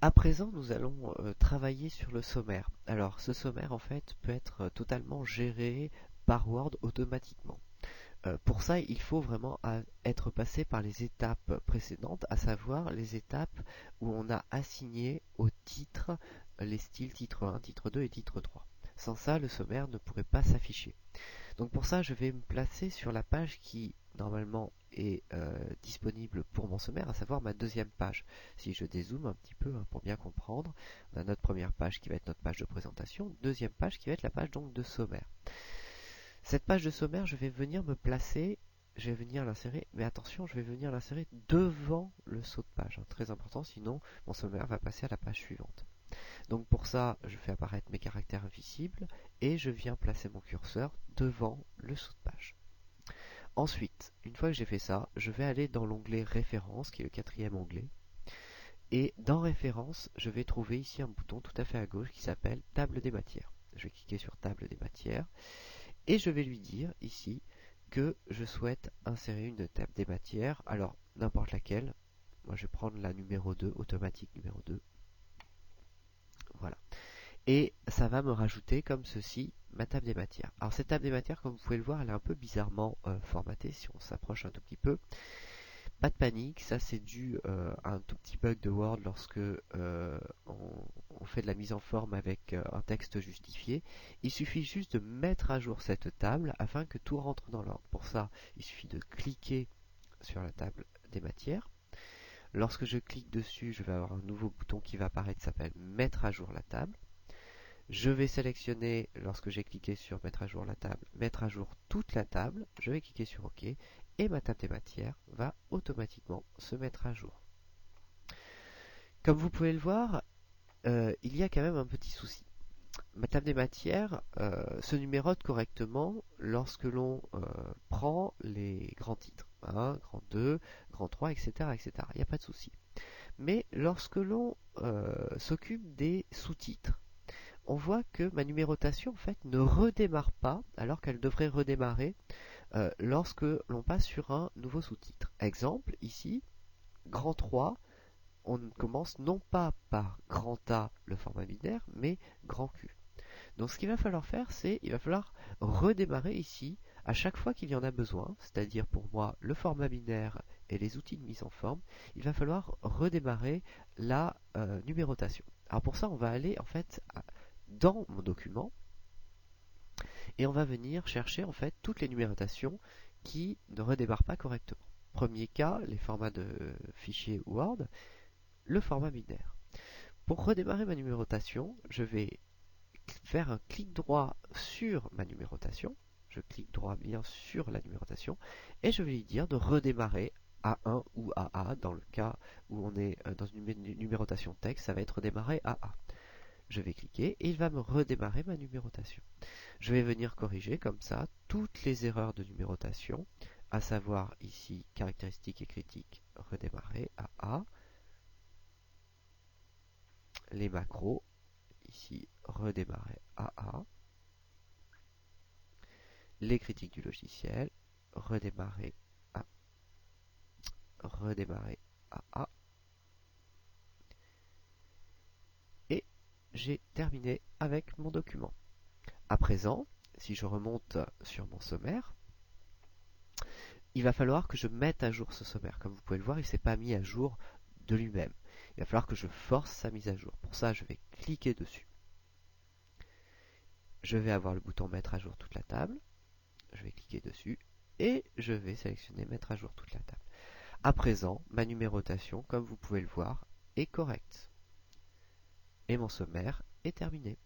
À présent, nous allons travailler sur le sommaire. Alors, ce sommaire, en fait, peut être totalement géré par Word automatiquement. Pour ça, il faut vraiment être passé par les étapes précédentes, à savoir les étapes où on a assigné au titre les styles titre 1, titre 2 et titre 3. Sans ça, le sommaire ne pourrait pas s'afficher. Donc pour ça, je vais me placer sur la page qui normalement est disponible pour mon sommaire, à savoir ma deuxième page. Si je dézoome un petit peu pour bien comprendre, on a notre première page qui va être notre page de présentation, deuxième page qui va être la page donc de sommaire. Cette page de sommaire, je vais venir me placer, je vais venir l'insérer, mais attention, je vais venir l'insérer devant le saut de page. Très important, sinon mon sommaire va passer à la page suivante. Donc pour ça, je fais apparaître mes caractères invisibles et je viens placer mon curseur devant le saut de page. Ensuite, une fois que j'ai fait ça, je vais aller dans l'onglet Références, qui est le quatrième onglet. Et dans Références, je vais trouver ici un bouton tout à fait à gauche qui s'appelle Table des matières. Je vais cliquer sur Table des matières et je vais lui dire ici que je souhaite insérer une table des matières. Alors, n'importe laquelle. Moi, je vais prendre la numéro 2, automatique numéro 2. Voilà. Et ça va me rajouter comme ceci ma table des matières. Alors cette table des matières, comme vous pouvez le voir, elle est un peu bizarrement formatée si on s'approche un tout petit peu. Pas de panique, ça c'est dû à un tout petit bug de Word lorsque on fait de la mise en forme avec un texte justifié. Il suffit juste de mettre à jour cette table afin que tout rentre dans l'ordre. Pour ça, il suffit de cliquer sur la table des matières. Lorsque je clique dessus, je vais avoir un nouveau bouton qui va apparaître qui s'appelle Mettre à jour la table. Je vais sélectionner, lorsque j'ai cliqué sur mettre à jour la table, mettre à jour toute la table. Je vais cliquer sur OK et ma table des matières va automatiquement se mettre à jour. Comme vous pouvez le voir, il y a quand même un petit souci. Ma table des matières se numérote correctement lorsque l'on prend les grands titres. 1, grand 2, grand 3, etc. etc. Il n'y a pas de souci. Mais lorsque l'on s'occupe des sous-titres, on voit que ma numérotation en fait ne redémarre pas alors qu'elle devrait redémarrer lorsque l'on passe sur un nouveau sous-titre. Exemple, ici, grand 3, on commence non pas par grand A, le format binaire, mais grand Q. Donc ce qu'il va falloir faire, c'est il va falloir redémarrer ici à chaque fois qu'il y en a besoin, c'est-à-dire pour moi le format binaire et les outils de mise en forme, il va falloir redémarrer la numérotation. Alors pour ça, on va aller en fait dans mon document et on va venir chercher en fait toutes les numérotations qui ne redémarrent pas correctement. Premier cas, les formats de fichiers Word, le format binaire. Pour redémarrer ma numérotation, je vais faire un clic droit sur ma numérotation. Je clique droit bien sur la numérotation et je vais lui dire de redémarrer à 1 ou à A. Dans le cas où on est dans une numérotation texte, ça va être redémarré à A. Je vais cliquer et il va me redémarrer ma numérotation. Je vais venir corriger comme ça toutes les erreurs de numérotation, à savoir ici caractéristiques et critiques redémarrer à A, les macros ici redémarrer à A, les critiques du logiciel redémarrer à A, et j'ai terminé avec mon document. À présent, si je remonte sur mon sommaire, il va falloir que je mette à jour ce sommaire. Comme vous pouvez le voir, il ne s'est pas mis à jour de lui-même. Il va falloir que je force sa mise à jour. Pour ça, je vais cliquer dessus. Je vais avoir le bouton mettre à jour toute la table. Je vais cliquer dessus et je vais sélectionner mettre à jour toute la table. À présent, ma numérotation, comme vous pouvez le voir, est correcte. Et mon sommaire est terminé.